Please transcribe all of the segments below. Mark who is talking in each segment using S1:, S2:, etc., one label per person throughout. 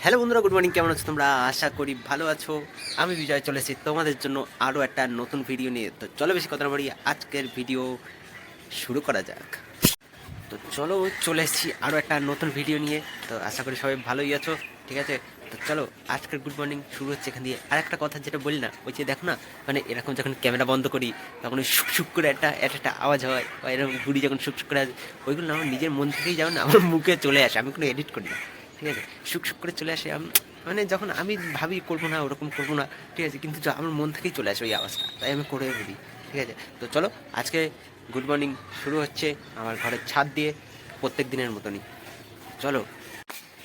S1: Hello বন্ধুরা, good morning. কেমন আছো তোমরা? আশা করি ভালো আছো। আমি বিজয় চলেছি তোমাদের জন্য আরও একটা নতুন ভিডিও নিয়ে। তো চলো বেশি কথা না বাড়িয়ে আজকের ভিডিও শুরু করা যাক। তো চলো চলে এসেছি আরও একটা নতুন ভিডিও নিয়ে। তো আশা করি সবাই ভালোই আছো, ঠিক আছে? তো চলো আজকের গুড মর্নিং শুরু হচ্ছে এখান দিয়ে। আর একটা কথা যেটা বলি না, ওই যে দেখো না, মানে এরকম যখন ক্যামেরা বন্ধ করি তখন ওই শুক শুক করে একটা আওয়াজ হয়, বা এরকম ঘুড়ি যখন শুক শুক করে আসে, ওইগুলো না আমার নিজের মন থেকেই যেমন আমার মুখে চলে আসে। আমি কোনো এডিট করি না, ঠিক আছে? শুক শুক করে চলে আসে। আমি মানে যখন আমি ভাবি করবো না, ওরকম করবো না, ঠিক আছে, কিন্তু আমার মন থেকেই চলে আসে ওই আওয়াজটা, তাই আমি করে বলি, ঠিক আছে? তো চলো আজকে গুড মর্নিং শুরু হচ্ছে আমার ঘরের ছাদ দিয়ে, প্রত্যেক দিনের মতনই। চলো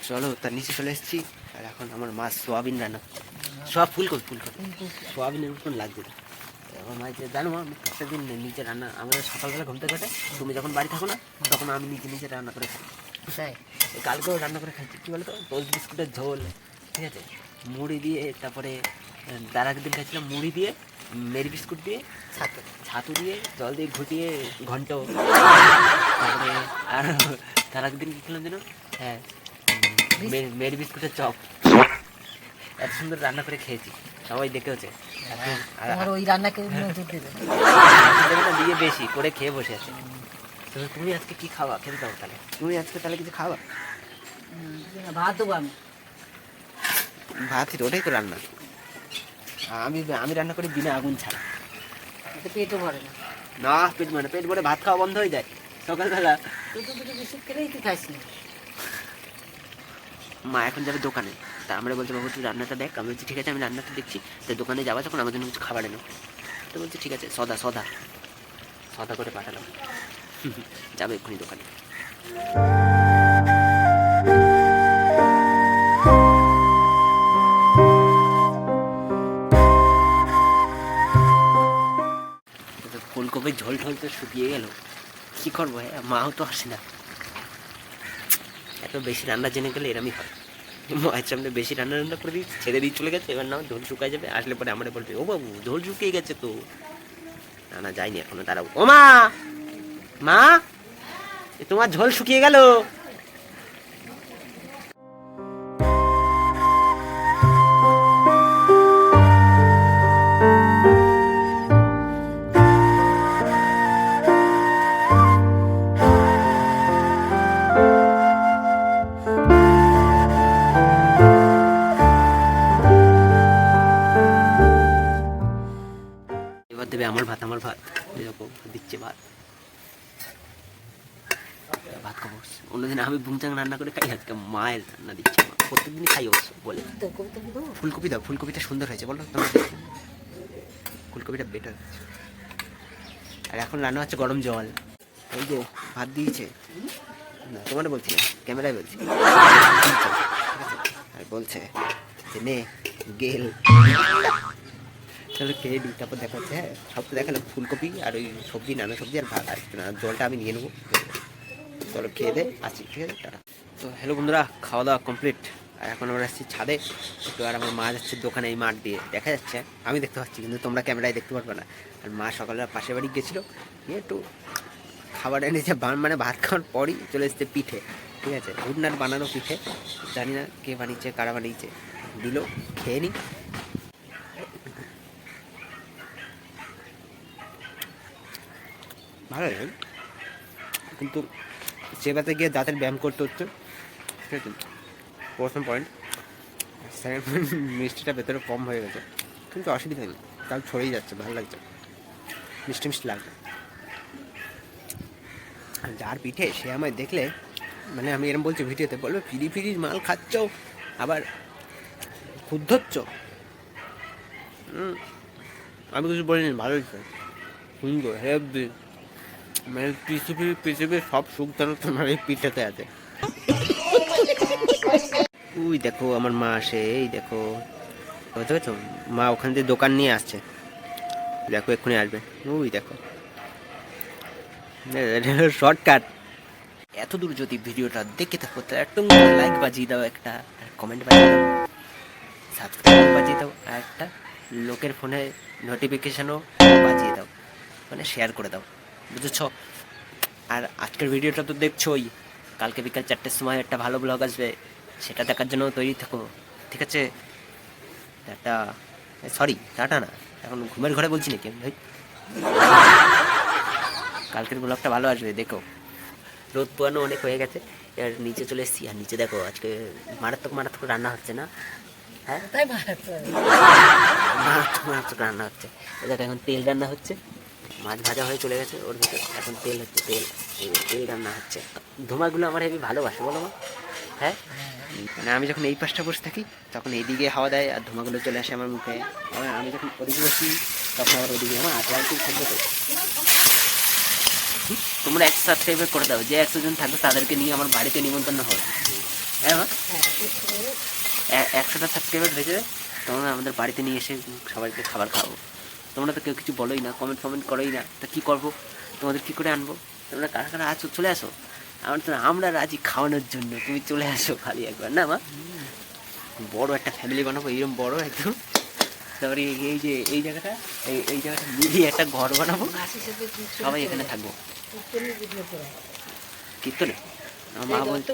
S1: চলো তার নিচে চলে এসেছি। আর এখন আমার মা সোয়াবিন রান্না, ফুলকপি সোয়াবিনের মতন লাগছে। আমার মা যে জানো, মা, আমি প্রত্যেকদিন নিচে রান্না, আমাদের সকালবেলা ঘুমতে ঘটে, তুমি যখন বাড়ি থাকো না তখন আমি নিজে নিজে রান্না করে খাই। তাই কালকেও রান্না করে খাইছি। কী বলো তো, টোস্ট বিস্কুটের ঝোল, ঠিক আছে, মুড়ি দিয়ে, তারপরে তার আগের দিন খাইছিলাম মুড়ি দিয়ে, মেরি বিস্কুট দিয়ে, ছাতু দিয়ে, জল দিয়ে ঘুটিয়ে ঘন্ট। তারপরে আর তার আগের দিন কী খেলাম যেন, হ্যাঁ, মেরি বিস্কুটের চপ। এত সুন্দর রান্না করে খেয়েছি, সবাই দেখেওছে।
S2: আর ওই রান্না কেউ নজর দেবে
S1: না, দিয়ে বেশি করে খেয়ে বসে আছে। তো তুমি আজকে কি খাওয়া? খেতে দাও তাহলে, তুমি আজকে তাহলে কিছু খাওয়া।
S2: ভাত দেবো আমি।
S1: ভাতই তো, ওটাই তো রান্না। আমি আমি রান্না করি বিনা আগুন ছাড়া।
S2: এতে পেটও ভরে না।
S1: না, পেট ভরে ভাত খাওয়া বন্ধ হয়ে যায় সকালবেলা।
S2: দুটো দুটো বিস্কুট খেলেই তুই খাইস না।
S1: মা এখন যাবে দোকানে, তা আমরা বলতে বাবু তুই রান্নাটা দেখ। আমি বলছি ঠিক আছে, আমি রান্নাটা দেখছি। তো দোকানে যাওয়া যখন আমার জন্য কিছু খাবার এনো, তো বলছি ঠিক আছে, সদা সদা সদা করে পাঠালাম। যাবে এক্ষুনি দোকানে। ফুলকপির ঝোল ঝোল তো শুকিয়ে গেল, কী করবো? হ্যাঁ, মাও তো আসে না। এত বেশি রান্না জেনে গেলে এরমই হয়। মায়ের সামনে বেশি রান্না করে দিই, ছেড়ে দিয়ে চলে গেছে। এবার না ঝোল শুকায় যাবে, আসলে পরে আমরা বলবে ও বাবু ঝোল শুকিয়ে গেছে তো। না না, যাইনি এখনো, দাঁড়াও। ও মা, মা, তোমার ঝোল শুকিয়ে গেল। এবার দেবে আমার ভাত, এরকম দিচ্ছে ভাত। ভাত খাবো। অন্যদিন আমি বুমচাং রান্না করে খাই, আজকে মায়ের রান্না দিচ্ছে। মা প্রত্যেকদিনই খাই অবশ্য, বলে ফুলকপি দাও, ফুলকপিটা সুন্দর হয়েছে বলো তোমার, ফুলকপিটা বেটার। আর এখন রান্না হচ্ছে গরম জল। এই যে ভাত দিয়েছে, না তোমার বলছি না, ক্যামেরায় বলছি। আর বলছে যে নে গেল, তাহলে খেয়ে দিই, তারপর দেখা হচ্ছে। হ্যাঁ, সব তো দেখালো, ফুলকপি আর ওই সবজি, নানা সবজি আর ভাত, আর জলটা আমি নিয়ে নেবো। চলো খেয়ে দে আছি, ঠিক আছে, টাটা। তো হ্যালো বন্ধুরা, খাওয়া দাওয়া কমপ্লিট। আর এখন আমরা আসছি ছাদে একটু। আর আমার মা যাচ্ছে দোকানে, এই মাঠ দিয়ে দেখা যাচ্ছে, আমি দেখতে পাচ্ছি, কিন্তু তোমরা ক্যামেরায় দেখতে পারবে না। আর মা সকালবেলা পাশের বাড়ি গেছিলো, নিয়ে একটু খাবার এনেছে। মানে ভাত খাওয়ার পরই চলে এসছে পিঠে, ঠিক আছে, ঘুটনার বানানো পিঠে। জানি না কে বানিয়েছে, কারা বানিয়েছে, দিল, খেয়ে নি। ভালো লাগে, কিন্তু চেবাতে গিয়ে দাঁতের ব্যায়াম করতে হচ্ছে, ঠিক আছে, প্রথম পয়েন্ট। সেকেন্ড পয়েন্ট, মিষ্টিটা ভেতরে কম হয়ে গেছে, কিন্তু অসুবিধা নেই, কাল ছড়েই যাচ্ছে, ভালো লাগছে, মিষ্টি মিষ্টি লাগছে। আর যার পিঠে, সে আমায় দেখলে, মানে আমি এরম বলছি ভিডিওতে, বলবে ফিরি ফিরি মাল খাচ্ছ, আবার ক্ষুদ্ধ হচ্ছ। আমি কিছু বলিনি, ভালো হচ্ছে, সুন্দর, হেভি। মানে পৃথিবীর সব সুখ যেন তোমার এই পিঠেতে আছে। ওই দেখো আমার মা আসে, এই দেখো, বুঝতে পেরেছো? মা ওখান থেকে দোকান নিয়ে আসছে, দেখো এক্ষুনি আসবে, ওই দেখো, শর্টকাট। এত দূর যদি ভিডিওটা দেখে থাকো তাহলে একটা লাইক বাজিয়ে দাও, একটা কমেন্ট বাজিয়ে দাও, সাবস্ক্রাইব বাজিয়ে দাও, আর একটা লোকের ফোনে নোটিফিকেশনও বাজিয়ে দাও, মানে শেয়ার করে দাও, বুঝেছ? আর আজকের ভিডিওটা তো দেখছোই, কালকে বিকাল 4টের সময় একটা ভালো ব্লগ আসবে, সেটা দেখার জন্য তৈরি থাকো, ঠিক আছে? টাটা, সরি টাটা না, এখন ঘুমের ঘরে বলছি নাকি আমি? ভাই কালকের ব্লগটা ভালো আসবে, দেখো। রোদ পোয়ানো অনেক হয়ে গেছে, এবার নিচে চলে এসেছি। আর নিচে দেখো আজকে মারাত্মক মারাত্মক রান্না হচ্ছে না? হ্যাঁ,
S2: তাই ভাত
S1: মারাত্মক মারাত্মক রান্না হচ্ছে। এই দেখো এখন তেল রান্না হচ্ছে, মাছ ভাজা হয়ে চলে গেছে ওর ভিতরে, এখন তেল হচ্ছে, তেল রান্না হচ্ছে। ধোঁয়াগুলো আমার হেবি ভালোবাসে, বলো মা? হ্যাঁ, মানে আমি যখন এই পাশটা বসে থাকি তখন এইদিকে হাওয়া দেয় আর ধোঁয়াগুলো চলে আসে আমার মুখে। আবার আমি যখন ওদিকে বসি তখন আবার ওদিকে আমার আটলান্টিক থাকবে। তো তোমরা 100 সাবস্ক্রাইবার করে দাও, যে 100 জন থাকবে তাদেরকে নিয়ে আমার বাড়িতে নিমন্ত্রণ হয়। হ্যাঁ মা, 100টা সাবস্ক্রাইবার হয়ে যাবে, তোমরা আমাদের বাড়িতে নিয়ে এসে সবাইকে খাবার খাওয়াবো। তোমরা তো কেউ কিছু বলোই না, কমেন্ট করেই না, তা কী করবো? তোমাদের কী করে আনবো? তোমরা কারা কারা আছো চলে আসো, আমরা রাজি খাওয়ানোর জন্য। তুমি চলে আসো খালি একবার, না মা? বড় একটা ফ্যামিলি বানাবো, এইরকম বড় একদম। তারপরে এই যে এই জায়গাটা মিলিয়ে একটা ঘর বানাবো, সবাই এখানে থাকবো। কীর্তনে আমার মা বলছে,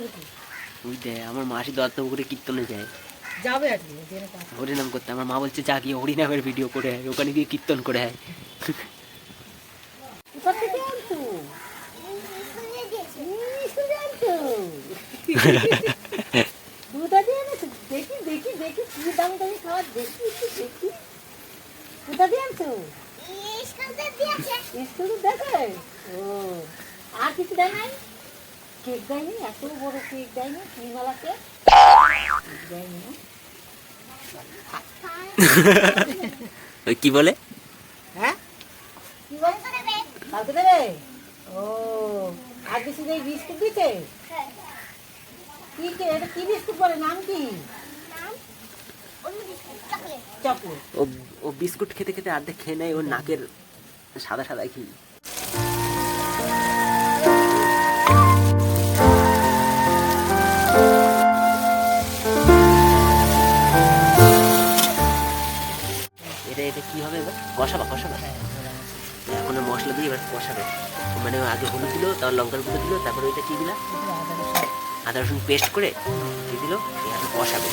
S1: ওই দে আমার মাসি দত্তপুকুরে কীর্তনে যায়,
S2: যাবে আর কি
S1: হরিনাম করতে। আমার মা বলছে যা গিয়ে হরিনামের ভিডিও করে আয়, ওখানে গিয়ে কীর্তন করে আয়।
S2: দেখি দেখি দেখি কি দাম দামি খাবার, দেখি একটু দেখি। কোথা দিয়ে আনছো? স্কুল দেখে। ও, আর কিছু দেয় নাই? কেক দেয়নি? এত বড় কেক দেয়নি? নির্মলা কেক দেয়নি না?
S1: ওই কি বলে?
S2: হ্যাঁ, কি বলে? কালকে দেবে? ও, আর কিছু নেই? বিস্কুট দিতে? কি এটা কি বিস্কুট বলে, নাম কি? চকলেট।
S1: ও বিস্কুট খেতে খেতে অর্ধেক খেয়ে নেয়, ওর নাকের সাদা সাদা ঘি। এটা কি হবে এবার? কষাবা এখন মশলা দিয়ে এবার কষাবে। মানে আগে হলুদ দিল, তারপর লঙ্কার গুঁড়ো দিল, তারপরে ওইটা কি দিলা? আদা রসুন পেস্ট করে দিয়ে দিল, এখানে কষাবে।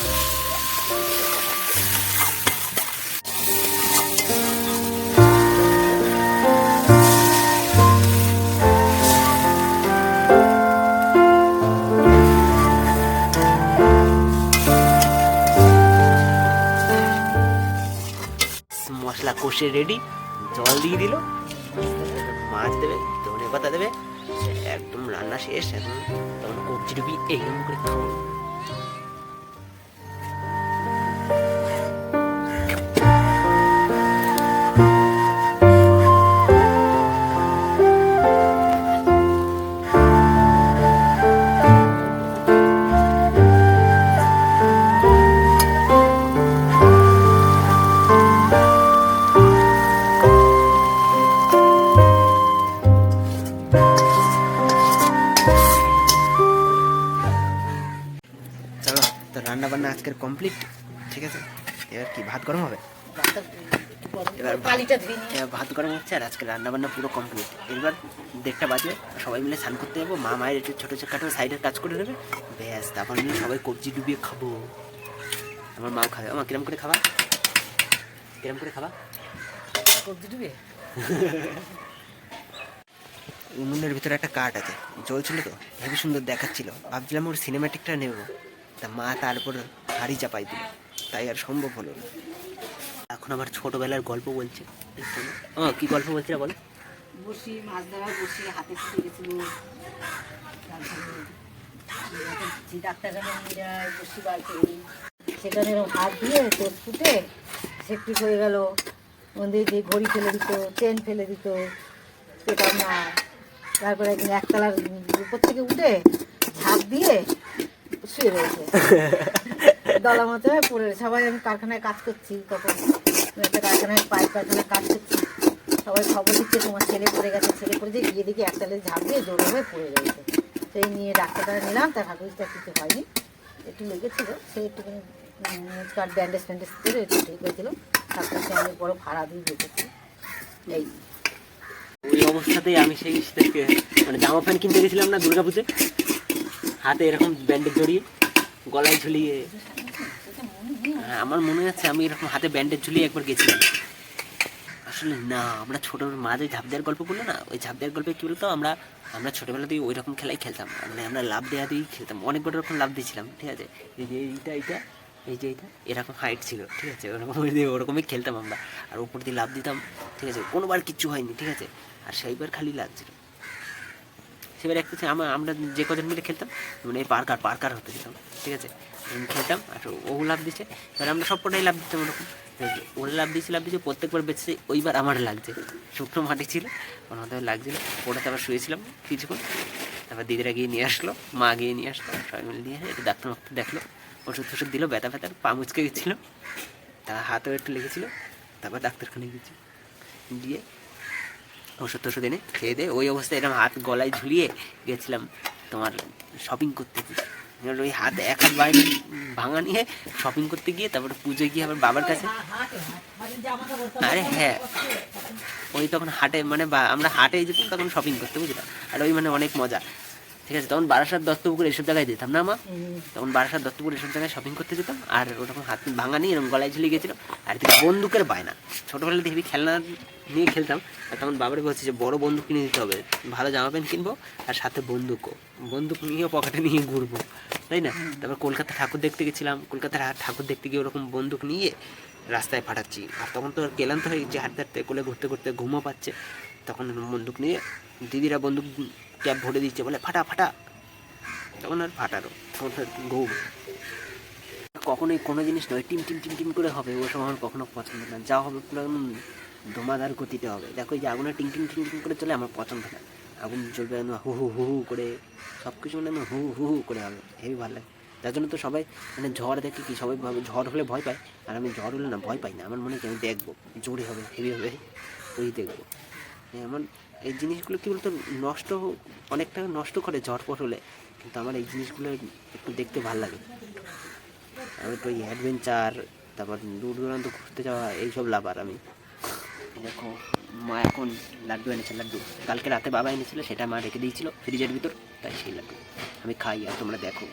S1: মশলা কষে রেডি, জল দিয়ে দিল, মাছ দেবে, ধনে পাতা দেবে, একদম রান্না শেষ। এখন তখন কবজি ডুবি এইরকম করে খাবো। চলো, তো রান্না বান্না আজকের কমপ্লিট, ঠিক আছে? এবার কি ভাত গরম হবে? এবার ভাত গরম হচ্ছে, আর আজকে রান্না বান্না পুরো কমপ্লিট। এবার 1:30 বাজে, সবাই মিলে স্নান করতে যাবো। মা মায়ের একটু ছোটো ছোটো সাইডের কাজ করে দেবে, ব্যাস। তারপর মিলে সবাই কবজি ডুবিয়ে খাবো। আমার মাও খাবে। আমার কিরম করে খাবা?
S2: কবজি ডুবিয়ে?
S1: উনুনের ভিতরে একটা কাঠ আছে, জ্বলছিল তো, হেবি সুন্দর দেখাচ্ছিল। ভাবছিলাম ওর সিনেম্যাটিকটা নেব, তা মা তারপর হাড়ি চাপাই দিল, তাই আর সম্ভব হলো না। এখন আমার ছোটবেলার গল্প বলছে। কি গল্প বলছিল বলো?
S2: বসি মাছ ধরা, বসি হাতে ছুটে গেছিল, ডাক্তারখানা নিয়ে যায়, বসি বাড়িতে সেখানে এরকম হাত দিয়ে তোর ফুটে সেপ্টিক হয়ে গেল। ওদের যে ঘড়ি ফেলে দিত, চেন ফেলে দিত, পেতাম না। তারপরে একদিন একতলার উপর থেকে উঠে ঝাঁপ দিয়ে শুয়ে রয়েছে, দলা মতো হয়ে পড়ে। সবাই, আমি কারখানায় কাজ করছি তখন, একটা কারখানায় পাইপ কারখানায় কাজ করছি, সবাই খবর দিচ্ছে তোমার ছেলে পড়ে গেছে। ছেলে পড়ে যে গিয়ে দেখি একতলে ঝাঁপ দিয়ে জোরে হয়ে পড়ে রয়েছে। সেই নিয়ে ডাক্তারখানা নিলাম, তার হাতুড়িটা কিছু হয়নি, একটু লেগেছিলো, সে একটুখানি কার ব্যান্ডেজ ফ্যান্ডেজ করে একটু ঠিক হয়েছিল। ডাক্তার সে অনেক বড় ভাড়া দিয়ে দেখেছি। এই
S1: ওই অবস্থাতেই আমি সেই মানে জামা প্যান্ট কিনতে গেছিলাম না দুর্গাপুজোয়, হাতে এরকম ব্যান্ডেজ জড়িয়ে, গলায় ঝুলিয়ে। হ্যাঁ, আমার মনে আছে আমি এরকম হাতে ব্যান্ডেজ ঝুলিয়ে একবার গেছিলাম। আসলে না, আমরা ছোটোর মাঝে ঝাঁপ দেওয়ার গল্প বললো না, ওই ঝাঁপ দেওয়ার গল্পে কী বলতো, আমরা ছোটোবেলাতেই ওই রকম খেলাই খেলতাম, মানে আমরা লাভ দেওয়া দিয়েই খেলতাম, অনেক বড় রকম লাভ দিয়েছিলাম, ঠিক আছে। এই যে এইটা এই যে এইটা এরকম হাইট ছিল, ঠিক আছে, ওরকমই খেলতাম আমরা, আর উপর দিয়ে লাভ দিতাম, ঠিক আছে, কোনোবার কিচ্ছু হয়নি, ঠিক আছে, আর সেইবার খালি লাগছিল। সেবার একটা আমরা যে কজন মিলে খেলতাম, মানে এই পার্কার হতে দিতাম, ঠিক আছে, খেলতাম, আর ও লাভ দিচ্ছে, এবার আমরা সব কটাই লাভ দিতাম ওরকম, ওরা লাভ দিয়েছে, প্রত্যেকবার বেঁচেছে, ওইবার আমার লাগছে, শুকনো মাটি ছিল, ওর মধ্যে লাগছিল, ওটাতে আবার শুয়েছিলাম কিছুক্ষণ, তারপর দিদিরা গিয়ে নিয়ে আসলো, মা গিয়ে নিয়ে আসলো, সবাই মিলে নিয়ে আসে, একটু ডাক্তার দেখলো, ওষুধ টষুধ দিল, ব্যথা পা মুচকে গেছিলো, তা হাতেও একটু লেগেছিলো, তারপর ডাক্তারখানায় গেছি, গিয়ে ওষুধ টষুধ এনে খেয়ে দিয়ে ওই অবস্থায় এরকম হাত গলায় ঝুলিয়ে গেছিলাম তোমার শপিং করতে গিয়ে, ওই হাত এক হাত বাইরে ভাঙা নিয়ে শপিং করতে গিয়ে, তারপরে পুজোয় গিয়ে আবার বাবার কাছে। আরে হ্যাঁ, ওই তখন হাটে, মানে আমরা হাটে যেতাম তখন শপিং করতে, বুঝলাম, আর ওই মানে অনেক মজা, ঠিক আছে, তখন বারাসাত দত্তপুকুর এসব জায়গায় যেতাম না মা, তখন বারাসাত দত্তপুকুর এসব জায়গায় শপিং করতে যেতাম, আর ওরকম হাত ভাঙা নিয়ে এরকম গলায় ঝুলিয়ে গেছিলো, আর বন্দুকের বায়না, ছোটোবেলা দেখবি খেলনা নিয়ে খেলতাম, আর তখন বাবারে বলছে যে বড় বন্দুক কিনে দিতে হবে, ভালো জামা প্যান্ট কিনবো, আর সাথে বন্দুক নিয়েও পকেটে নিয়ে ঘুরবো, তাই না। তারপর কলকাতা ঠাকুর দেখতে গেছিলাম, কলকাতার ঠাকুর দেখতে গিয়ে ওরকম বন্দুক নিয়ে রাস্তায় ফাটাচ্ছি, আর তখন তো ক্লান্ত হয়ে গেছে, হাঁটতে হাঁটতে কোলে ঘুরতে ঘুরতে ঘুমও পাচ্ছে, তখন বন্দুক নিয়ে দিদিরা বন্দুক ক্যাপ ভরে দিচ্ছে, বলে ফাটা, তখন আর ফাটারও ঘুম। কখনোই কোনো জিনিস নয় টিম করে হবে, ও সময় আমার কখনো পছন্দ না, যা হবে পুরো একদম ধোমাদার গতিতে হবে। দেখো এই যে আগুনে টিং করে চলে, আমার পছন্দ না, আগুন চলবে হু হু করে, সব কিছু মানে হু হু করে হবে, হেভি ভালো লাগে। তার জন্য তো সবাই মানে ঝড় দেখে কি সবাই ভাবে ঝড় হলে ভয় পায়, আর আমি ঝড় হলে না ভয় পাই না, আমার মনে হয় আমি দেখবো জোরে হবে, হেভি হবে, ওই দেখবো। আমার এই জিনিসগুলো কী বলতো অনেকটা নষ্ট করে ঝড়পট হলে, কিন্তু আমার এই জিনিসগুলো একটু দেখতে ভালো লাগে। আমি তো ওই অ্যাডভেঞ্চার, তারপর দূর দূরান্ত ঘুরতে যাওয়া, এইসব লাভার আমি। দেখো মা এখন লাড্ডু এনেছে, কালকে রাতে বাবা এনেছিল, সেটা মা রেখে দিয়েছিল ফ্রিজের ভিতর, তাই সেই লাড্ডু আমি খাই, আর তোমরা দেখো।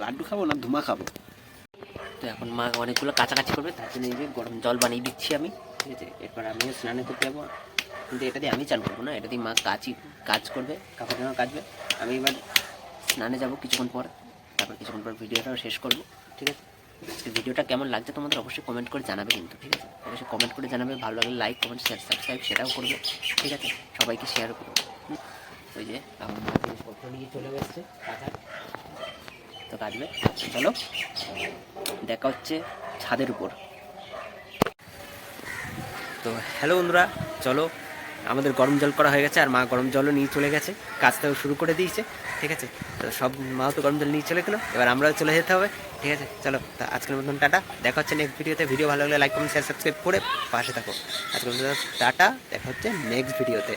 S1: লাড্ডু খাবো না ধুমা খাবো। তো এখন মা অনেকগুলো কাছাকাছি করবে, তার জন্য এই যে গরম জল বানিয়ে দিচ্ছি আমি, ঠিক আছে। এরপর আমিও স্নানে করতে যাবো, কিন্তু এটা দিয়ে আমি চান করবো না, এটা দিয়ে মা কাজ করবে, কাপড় জামা কাচবে। আমি এবার স্নানে যাবো কিছুক্ষণ পর, তারপর কিছুক্ষণ পর ভিডিওটাও শেষ করবো, ঠিক আছে। আজকে ভিডিওটা কেমন লাগছে তোমাদের অবশ্যই কমেন্ট করে জানাবে কিন্তু, ঠিক আছে, অবশ্যই কমেন্ট করে জানাবে, ভালো লাগলে লাইক কমেন্ট শেয়ার সাবস্ক্রাইব সেটাও করবে, ঠিক আছে, সবাইকে শেয়ার করবে। ওই যে আমার মা জিনিসপত্র নিয়ে চলে এসছে কাঁচার, তো কাটবে, চলো দেখা হচ্ছে ছাদের উপর। তো হ্যালো বন্ধুরা, চলো আমাদের গরম জল করা হয়ে গেছে, আর মা গরম জলও নিয়ে চলে গেছে, কাজটাও শুরু করে দিয়েছে, ঠিক আছে। তো সব মাও তো গরম জল নিয়ে চলে গেলো, এবার আমরাও চলে যেতে হবে, ঠিক আছে। চলো তা আজকের মতন টাটা, দেখা হচ্ছে নেক্সট ভিডিওতে। ভিডিও ভালো লাগলে লাইক কমেন্ট শেয়ার সাবস্ক্রাইব করে পাশে থাকো। আজকের মতন টাটা, দেখা হচ্ছে নেক্সট ভিডিওতে।